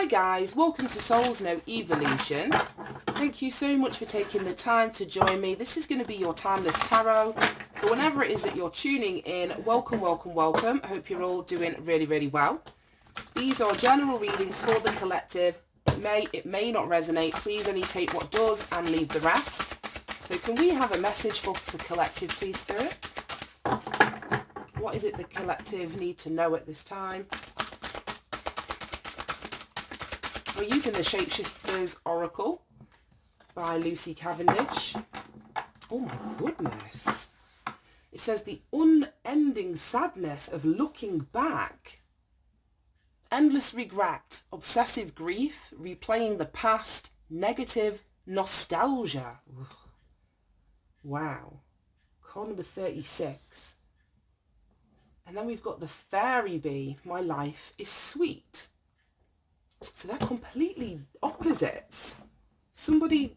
guys, welcome to Souls Know Evolution. Thank you so much for taking the time to join me. This is going to be your Timeless Tarot. But whenever it is that you're tuning in, welcome, welcome, welcome. I hope you're all doing really, really well. These are general readings for the collective. It may not resonate. Please only take what does and leave the rest. So can we have a message for the collective, please, Spirit? What is it the collective need to know at this time? We're using the Shapeshifters Oracle by Lucy Cavendish. Oh my goodness. It says the unending sadness of looking back. Endless regret, obsessive grief, replaying the past, negative nostalgia. Ugh. Wow. Card number 36. And then we've got the Fairy Bee. My life is sweet. So they're completely opposites. Somebody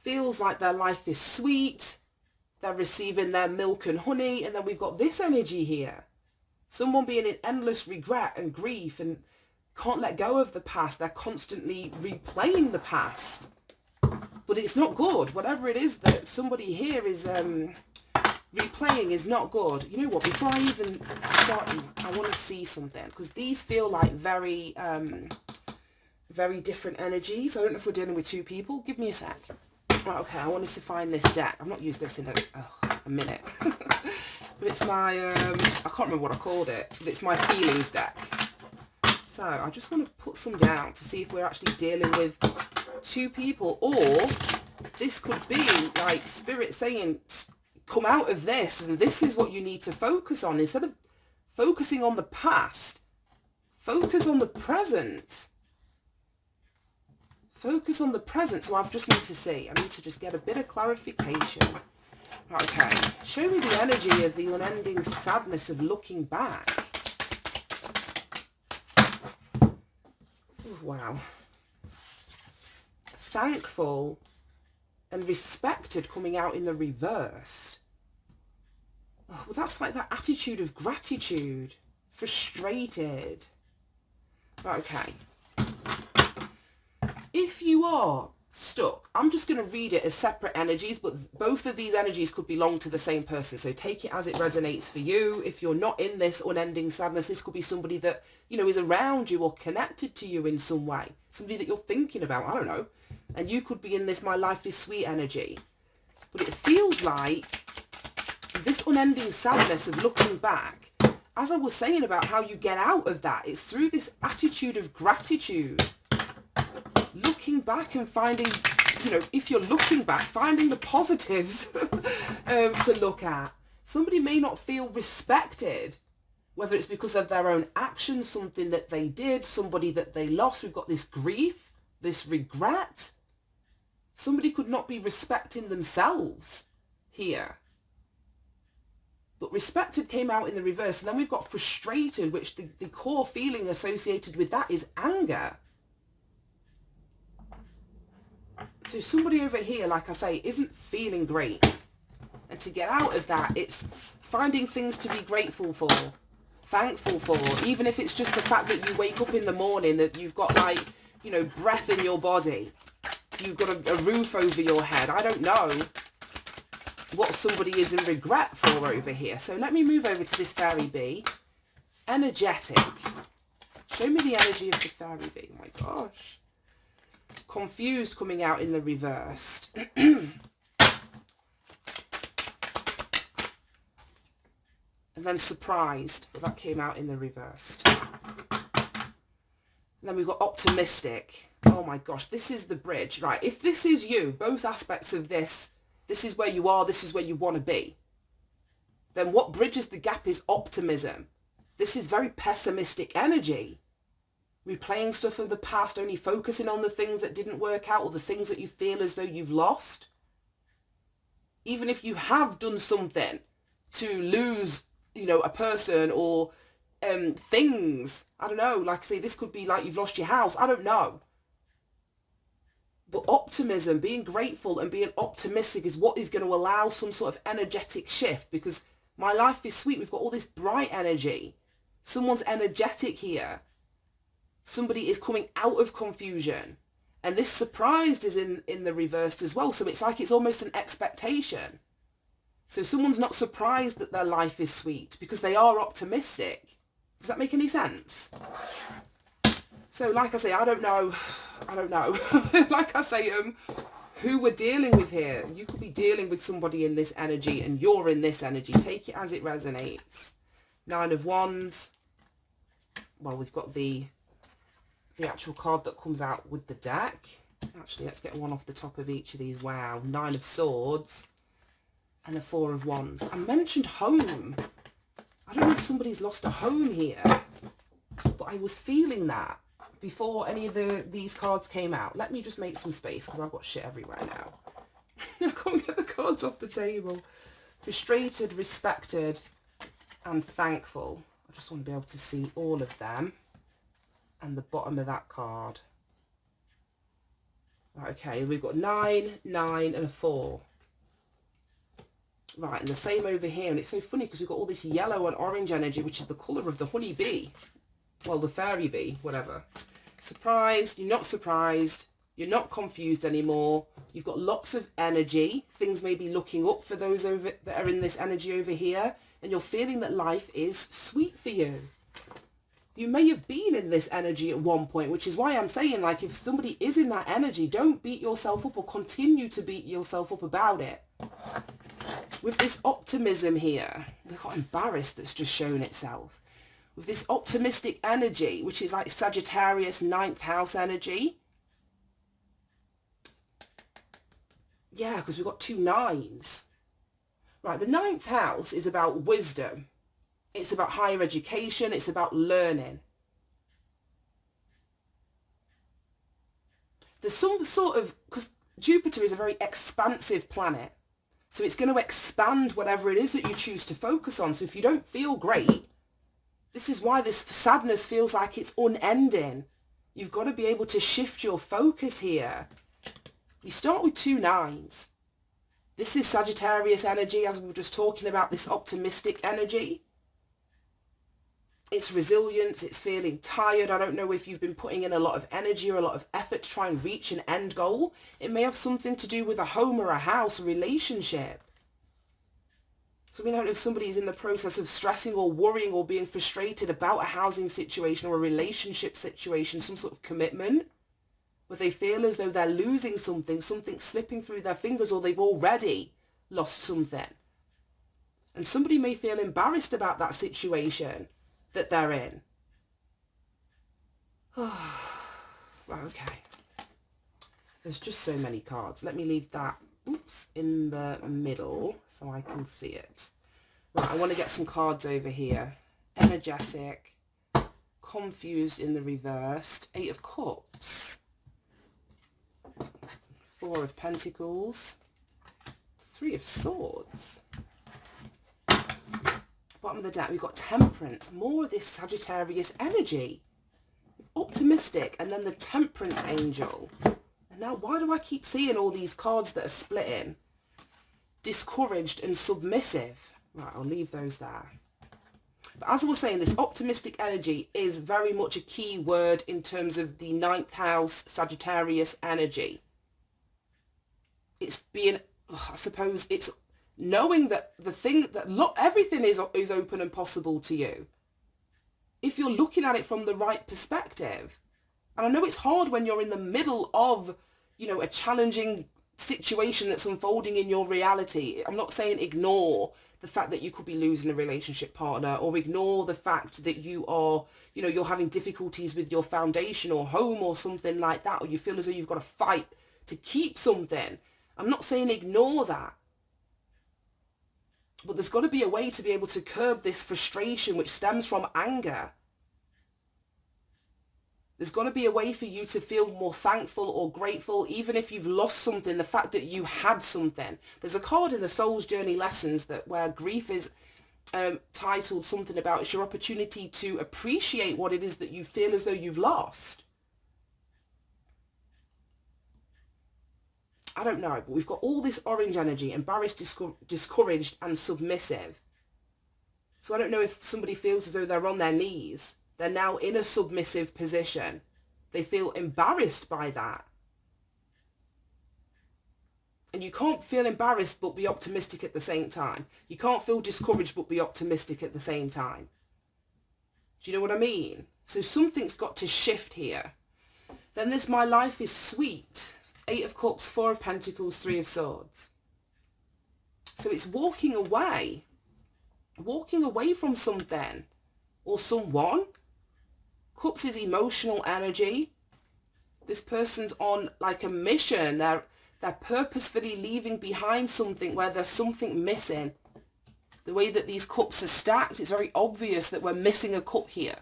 feels like their life is sweet. They're receiving their milk and honey. And then we've got this energy here. Someone being in endless regret and grief and can't let go of the past. They're constantly replaying the past. But it's not good. Whatever it is that somebody here is replaying is not good. You know what? Before I even start, I want to see something. Because these feel like very, very different energies. I don't know if we're dealing with two people. Give me a sec. Right, okay, I wanted to find this deck. I've not used this in a minute. But it's my, I can't remember what I called it, but it's my feelings deck. So I just want to put some down to see if we're actually dealing with two people, or this could be like Spirit saying, come out of this and this is what you need to focus on. Instead of focusing on the past, focus on the present. Focus on the present. So I just need to see. I need to just get a bit of clarification. Okay, show me the energy of the unending sadness of looking back. Oh, wow. Thankful and respected coming out in the reverse. Oh, well, that's like that attitude of gratitude. Frustrated. Okay. If you are stuck, I'm just going to read it as separate energies, but both of these energies could belong to the same person. So take it as it resonates for you. If you're not in this unending sadness, this could be somebody that, you know, is around you or connected to you in some way. Somebody that you're thinking about, I don't know. And you could be in this my life is sweet energy. But it feels like this unending sadness of looking back, as I was saying about how you get out of that, it's through this attitude of gratitude. Looking back and finding, you know, if you're looking back, finding the positives to look at. Somebody may not feel respected, whether it's because of their own actions, something that they did, somebody that they lost. We've got this grief, this regret. Somebody could not be respecting themselves here. But respected came out in the reverse. And then we've got frustrated, which the core feeling associated with that is anger. So somebody over here, like I say, isn't feeling great. And to get out of that, it's finding things to be grateful for, thankful for. Even if it's just the fact that you wake up in the morning, that you've got like, you know, breath in your body. You've got a roof over your head. I don't know what somebody is in regret for over here. So let me move over to this Fairy Bee. Energetic. Show me the energy of the Fairy Bee. Oh my gosh. Confused coming out in the reversed. And then surprised, but that came out in the reversed. And then we've got optimistic. Oh my gosh, this is the bridge. Right, if this is you, both aspects of this, this is where you are, this is where you want to be. Then what bridges the gap is optimism. This is very pessimistic energy. Replaying stuff of the past, only focusing on the things that didn't work out or the things that you feel as though you've lost. Even if you have done something to lose, you know, a person or things. I don't know, like I say, this could be like you've lost your house. I don't know. But optimism, being grateful and being optimistic is what is going to allow some sort of energetic shift, because my life is sweet. We've got all this bright energy. Someone's energetic here. Somebody is coming out of confusion. And this surprised is in the reversed as well. So it's like it's almost an expectation. So someone's not surprised that their life is sweet because they are optimistic. Does that make any sense? So like I say, I don't know. Like I say, who we're dealing with here. You could be dealing with somebody in this energy and you're in this energy. Take it as it resonates. 9 of Wands. Well, we've got the actual card that comes out with the deck. Actually, let's get one off the top of each of these. Wow. 9 of Swords. And the 4 of Wands. I mentioned home. I don't know if somebody's lost a home here. But I was feeling that before any of these cards came out. Let me just make some space because I've got shit everywhere now. I can't get the cards off the table. Frustrated, respected, and thankful. I just want to be able to see all of them. And the bottom of that card. Right, okay, we've got 9, 9, and a 4. Right, and the same over here. And it's so funny because we've got all this yellow and orange energy, which is the colour of the honey bee. Well, the fairy bee, whatever. Surprised, you're not surprised, you're not confused anymore. You've got lots of energy. Things may be looking up for those that are in this energy over here. And you're feeling that life is sweet for you. You may have been in this energy at one point, which is why I'm saying, like, if somebody is in that energy, don't beat yourself up or continue to beat yourself up about it. With this optimism here, we've got embarrassed that's just shown itself. With this optimistic energy, which is like Sagittarius 9th house energy. Yeah, because we've got 2 9s. Right, the 9th house is about wisdom. It's about higher education. It's about learning. There's some sort of, because Jupiter is a very expansive planet. So it's going to expand whatever it is that you choose to focus on. So if you don't feel great, this is why this sadness feels like it's unending. You've got to be able to shift your focus here. You start with 2 9s. This is Sagittarius energy, as we were just talking about, this optimistic energy. It's resilience, it's feeling tired. I don't know if you've been putting in a lot of energy or a lot of effort to try and reach an end goal. It may have something to do with a home or a house, a relationship. So we don't know if somebody is in the process of stressing or worrying or being frustrated about a housing situation or a relationship situation, some sort of commitment, where they feel as though they're losing something, something slipping through their fingers, or they've already lost something. And somebody may feel embarrassed about that situation that they're in. Right, okay. There's just so many cards. Let me leave that, in the middle so I can see it. Right, I want to get some cards over here. Energetic, confused in the reversed, 8 of Cups, 4 of Pentacles, 3 of Swords. Bottom of the deck, we've got Temperance, more of this Sagittarius energy. Optimistic, and then the Temperance Angel. And now, why do I keep seeing all these cards that are splitting? Discouraged and submissive. Right, I'll leave those there. But as I was saying, this optimistic energy is very much a key word in terms of the 9th house Sagittarius energy. It's being, I suppose, it's knowing that the thing that everything is open and possible to you if you're looking at it from the right perspective. And I know it's hard when you're in the middle of, a challenging situation that's unfolding in your reality. I'm not saying ignore the fact that you could be losing a relationship partner, or ignore the fact that you are, you're having difficulties with your foundation or home or something like that, or you feel as though you've got to fight to keep something. I'm not saying ignore that. But there's got to be a way to be able to curb this frustration which stems from anger. There's got to be a way for you to feel more thankful or grateful, even if you've lost something, the fact that you had something. There's a card in the Soul's Journey Lessons where grief is titled something about it's your opportunity to appreciate what it is that you feel as though you've lost. I don't know, but we've got all this orange energy, embarrassed, discouraged and submissive. So I don't know if somebody feels as though they're on their knees. They're now in a submissive position. They feel embarrassed by that. And you can't feel embarrassed but be optimistic at the same time. You can't feel discouraged but be optimistic at the same time. Do you know what I mean? So something's got to shift here. Then there's my life is sweet. 8 of Cups, 4 of Pentacles, 3 of Swords. So it's walking away from something or someone. Cups is emotional energy. This person's on like a mission. They're purposefully leaving behind something where there's something missing. The way that these cups are stacked, it's very obvious that we're missing a cup here.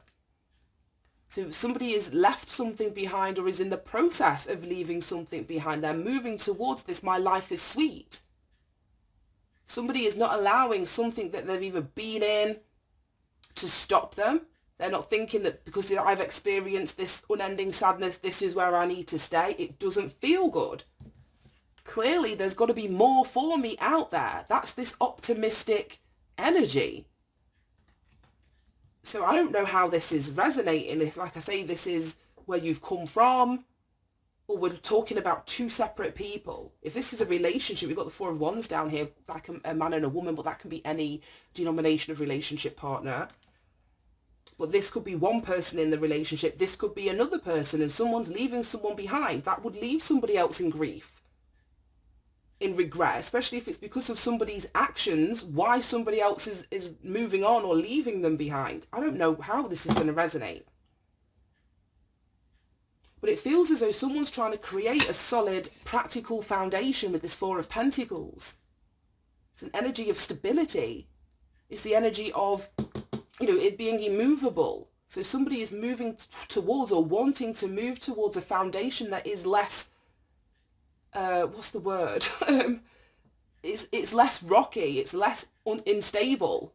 So somebody has left something behind or is in the process of leaving something behind. They're moving towards this, my life is sweet. Somebody is not allowing something that they've either been in to stop them. They're not thinking that because I've experienced this unending sadness, this is where I need to stay. It doesn't feel good. Clearly, there's got to be more for me out there. That's this optimistic energy. So I don't know how this is resonating. If, like I say, this is where you've come from, or we're talking about two separate people. If this is a relationship, we've got the 4 of Wands down here, like a man and a woman, but that can be any denomination of relationship partner. But this could be one person in the relationship. This could be another person, and someone's leaving someone behind. That would leave somebody else in grief, in regret, especially if it's because of somebody's actions, why somebody else is moving on or leaving them behind. I don't know how this is going to resonate. But it feels as though someone's trying to create a solid, practical foundation with this 4 of Pentacles. It's an energy of stability. It's the energy of, it being immovable. So somebody is moving towards or wanting to move towards a foundation that is less what's the word? It's less rocky. It's less unstable.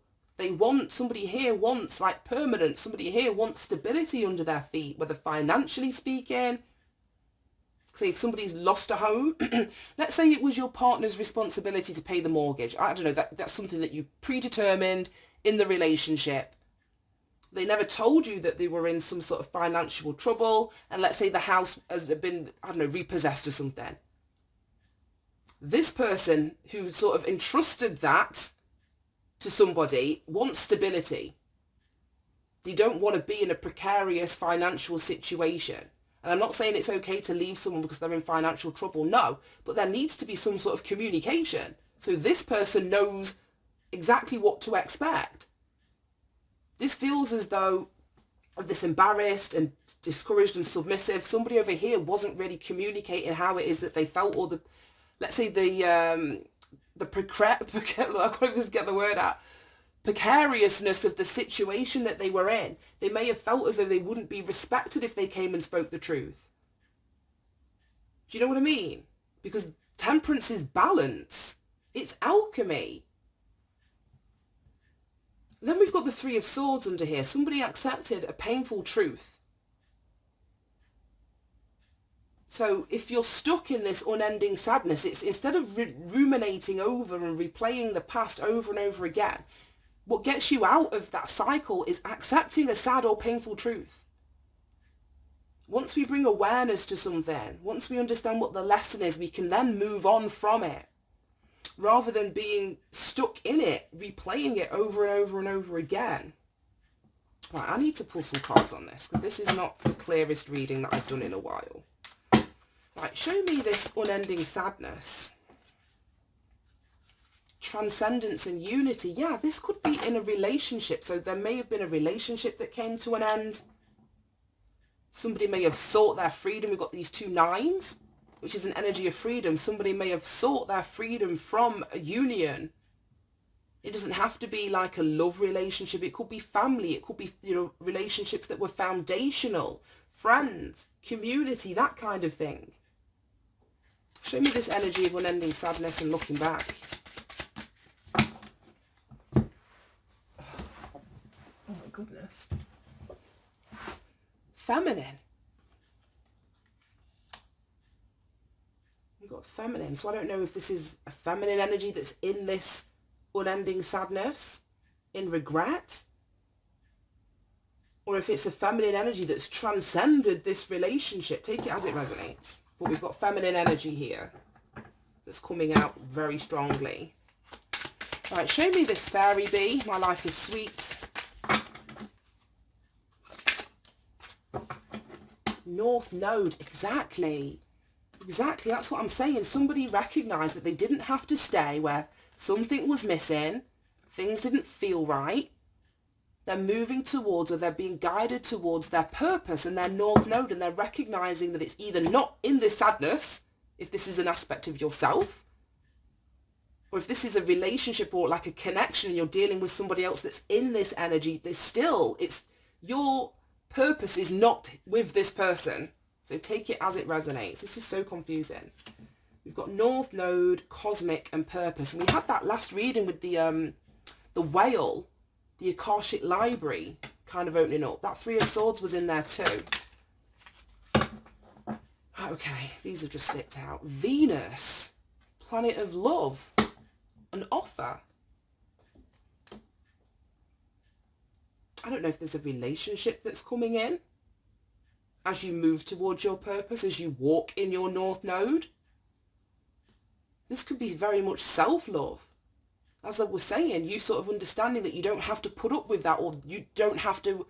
Somebody here wants like permanence. Somebody here wants stability under their feet, whether financially speaking. Say if somebody's lost a home, let's say it was your partner's responsibility to pay the mortgage. I don't know, that's something that you predetermined in the relationship. They never told you that they were in some sort of financial trouble, and let's say the house has been, repossessed or something. This person who sort of entrusted that to somebody wants stability. They don't want to be in a precarious financial situation. And I'm not saying it's okay to leave someone because they're in financial trouble, no, but there needs to be some sort of communication. So this person knows exactly what to expect. This feels as though of this embarrassed and discouraged and submissive. Somebody over here wasn't really communicating how it is that they felt, or let's say I can't even get the word out, precariousness of the situation that they were in. They may have felt as though they wouldn't be respected if they came and spoke the truth. Do you know what I mean? Because temperance is balance. It's alchemy. Then we've got the 3 of Swords under here. Somebody accepted a painful truth. So if you're stuck in this unending sadness, it's instead of ruminating over and replaying the past over and over again, what gets you out of that cycle is accepting a sad or painful truth. Once we bring awareness to something, once we understand what the lesson is, we can then move on from it, rather than being stuck in it, replaying it over and over and over again. Right, I need to pull some cards on this, because this is not the clearest reading that I've done in a while. Right, show me this unending sadness. Transcendence and unity. Yeah, this could be in a relationship. So there may have been a relationship that came to an end. Somebody may have sought their freedom. We've got these 2 9s, which is an energy of freedom. Somebody may have sought their freedom from a union. It doesn't have to be like a love relationship. It could be family. It could be, relationships that were foundational. Friends, community, that kind of thing. Show me this energy of unending sadness and looking back. Oh my goodness. Feminine. We've got feminine. So I don't know if this is a feminine energy that's in this unending sadness, in regret. or if it's a feminine energy that's transcended this relationship. Take it as it resonates. But we've got feminine energy here that's coming out very strongly. Right, show me this fairy bee. My life is sweet. North Node, exactly. Exactly, that's what I'm saying. Somebody recognised that they didn't have to stay where something was missing, things didn't feel right. They're moving towards, or they're being guided towards their purpose and their North Node, and they're recognising that it's either not in this sadness, if this is an aspect of yourself, or if this is a relationship or like a connection and you're dealing with somebody else that's in this energy, there's still, it's your purpose is not with this person. So take it as it resonates. This is so confusing. We've got North Node, cosmic, and purpose. And we had that last reading with the whale, the Akashic Library kind of opening up. That Three of Swords was in there too. Okay, these have just slipped out. Venus, planet of love, an author. I don't know if there's a relationship that's coming in as you move towards your purpose, as you walk in your North Node. This could be very much self-love. As I was saying, you sort of understanding that you don't have to put up with that, or you don't have to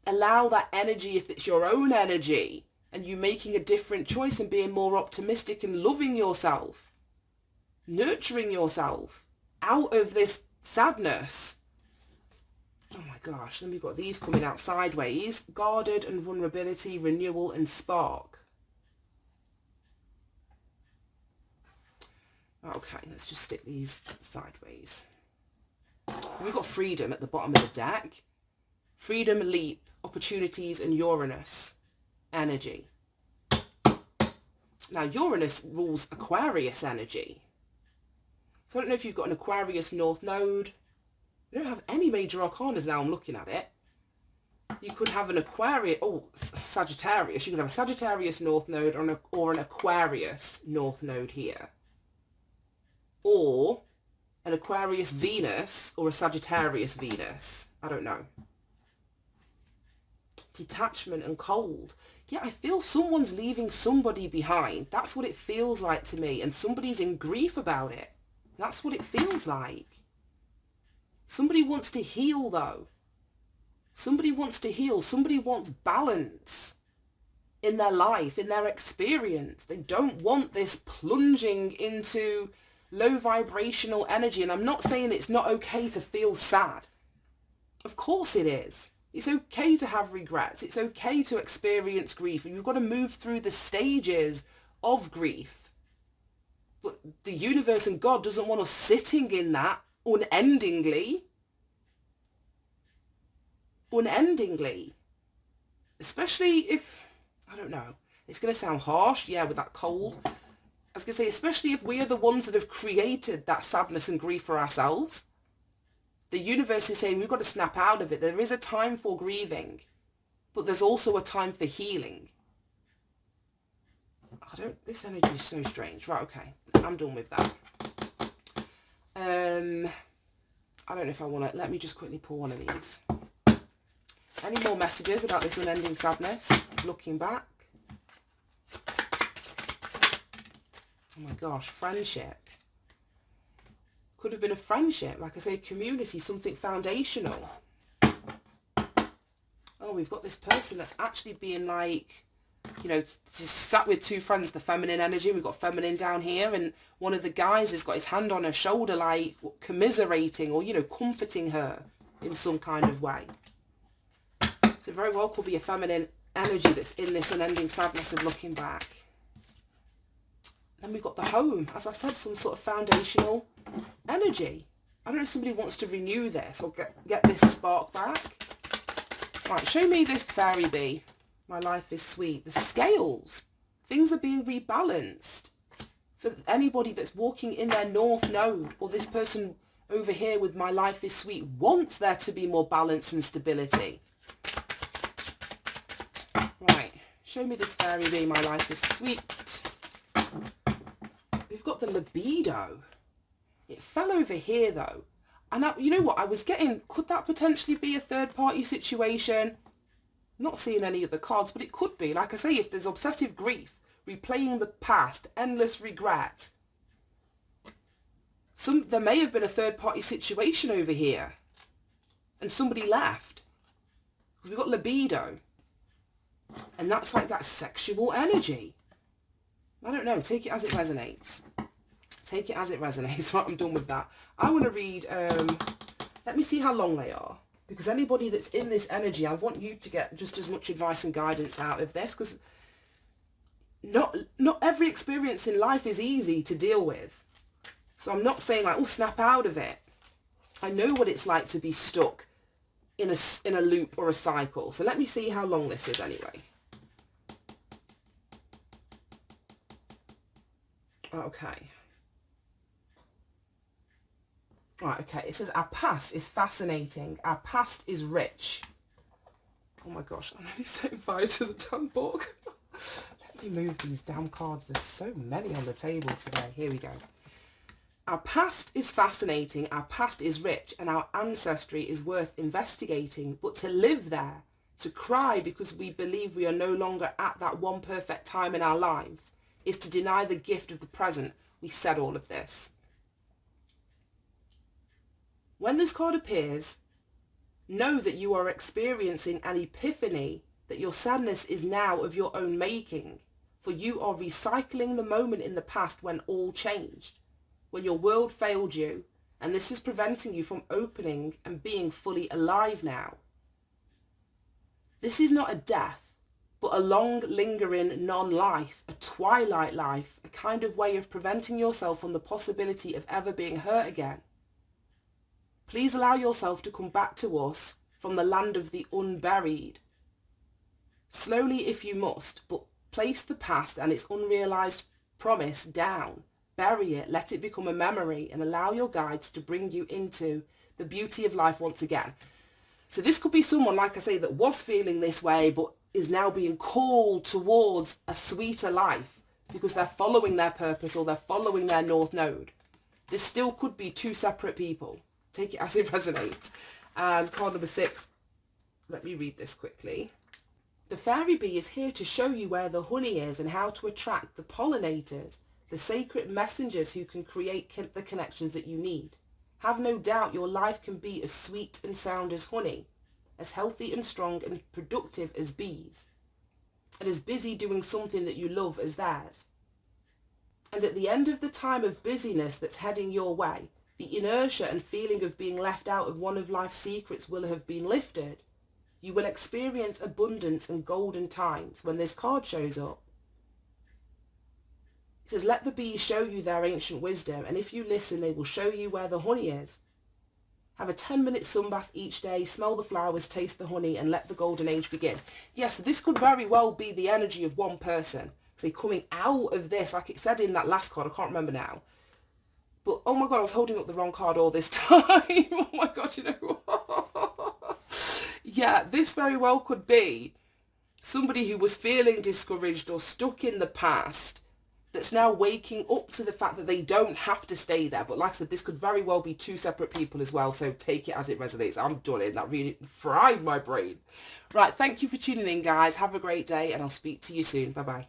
allow that energy if it's your own energy, and you making a different choice and being more optimistic and loving yourself, nurturing yourself out of this sadness. Oh my gosh, then we've got these coming out sideways. Guarded and vulnerability, renewal and spark. Okay, let's just stick these sideways. We've got freedom at the bottom of the deck. Freedom, leap, opportunities, and Uranus energy. Now, Uranus rules Aquarius energy. So I don't know if you've got an Aquarius North Node. We don't have any major arcanas now I'm looking at it. You could have an Aquarius, Sagittarius. You could have a Sagittarius North Node or an Aquarius North Node here. Or an Aquarius Venus or a Sagittarius Venus. I don't know. Detachment and cold. Yeah, I feel someone's leaving somebody behind. That's what it feels like to me. And somebody's in grief about it. That's what it feels like. Somebody wants to heal though. Somebody wants to heal. Somebody wants balance in their life, in their experience. They don't want this plunging into low vibrational energy. And I'm not saying it's not okay to feel sad. Of course it is. It's okay to have regrets. It's okay to experience grief. And you've got to move through the stages of grief. But the universe and God doesn't want us sitting in that unendingly. Unendingly. Especially if, I don't know, it's going to sound harsh, yeah, with that cold. I was going to say, especially if we are the ones that have created that sadness and grief for ourselves. The universe is saying we've got to snap out of it. There is a time for grieving, but there's also a time for healing. This energy is so strange. Right, okay. I'm done with that. I don't know if I want to, let me just quickly pull one of these. Any more messages about this unending sadness? Looking back. Oh my gosh, friendship. Could have been a friendship, like I say, community, something foundational. Oh, we've got this person that's actually being like, you know, just sat with two friends, the feminine energy. We've got feminine down here, and one of the guys has got his hand on her shoulder, like commiserating or, you know, comforting her in some kind of way. So very well could be a feminine energy that's in this unending sadness of looking back. Then we've got the home. As I said, some sort of foundational energy. I don't know if somebody wants to renew this or get this spark back. Right, show me this fairy bee. My life is sweet. The scales. Things are being rebalanced. For anybody that's walking in their North Node, or this person over here with my life is sweet wants there to be more balance and stability. Right, show me this fairy bee. My life is sweet. We've got the libido. It fell over here though. And you know what? I was getting, could that potentially be a third party situation? Not seeing any of the cards, but it could be. Like I say, if there's obsessive grief, replaying the past, endless regret, there may have been a third-party situation over here, and somebody left. Because we've got libido, and that's like that sexual energy. I don't know. Take it as it resonates. Take it as it resonates. Right, I'm done with that. I want to read. Let me see how long they are. Because anybody that's in this energy, I want you to get just as much advice and guidance out of this. Because not every experience in life is easy to deal with. So I'm not saying like, oh, snap out of it. I know what it's like to be stuck in a loop or a cycle. So let me see how long this is anyway. Okay. Right, okay. It says, our past is fascinating. Our past is rich. Oh my gosh, I'm really setting fire to the damn book. Let me move these damn cards. There's so many on the table today. Here we go. Our past is fascinating, our past is rich, and our ancestry is worth investigating. But to live there, to cry because we believe we are no longer at that one perfect time in our lives, is to deny the gift of the present. We said all of this. When this card appears, know that you are experiencing an epiphany, that your sadness is now of your own making, for you are recycling the moment in the past when all changed, when your world failed you, and this is preventing you from opening and being fully alive now. This is not a death, but a long, lingering non-life, a twilight life, a kind of way of preventing yourself from the possibility of ever being hurt again. Please allow yourself to come back to us from the land of the unburied. Slowly if you must, but place the past and its unrealized promise down. Bury it, let it become a memory, and allow your guides to bring you into the beauty of life once again. So this could be someone, like I say, that was feeling this way, but is now being called towards a sweeter life because they're following their purpose or they're following their North Node. This still could be two separate people. Take it as it resonates. And card number 6, let me read this quickly. The fairy bee is here to show you where the honey is and how to attract the pollinators, the sacred messengers who can create the connections that you need. Have no doubt your life can be as sweet and sound as honey, as healthy and strong and productive as bees, and as busy doing something that you love as theirs. And at the end of the time of busyness that's heading your way, the inertia and feeling of being left out of one of life's secrets will have been lifted. You will experience abundance and golden times when this card shows up. It says, let the bees show you their ancient wisdom, and if you listen, they will show you where the honey is. Have a 10-minute sunbath each day, smell the flowers, taste the honey, and let the golden age begin. Yes, this could very well be the energy of one person. So coming out of this, like it said in that last card, I can't remember now. But, oh my God, I was holding up the wrong card all this time. Oh my God, you know what? Yeah, this very well could be somebody who was feeling discouraged or stuck in the past that's now waking up to the fact that they don't have to stay there. But like I said, this could very well be two separate people as well. So take it as it resonates. I'm done in. That really fried my brain. Right, thank you for tuning in, guys. Have a great day, and I'll speak to you soon. Bye-bye.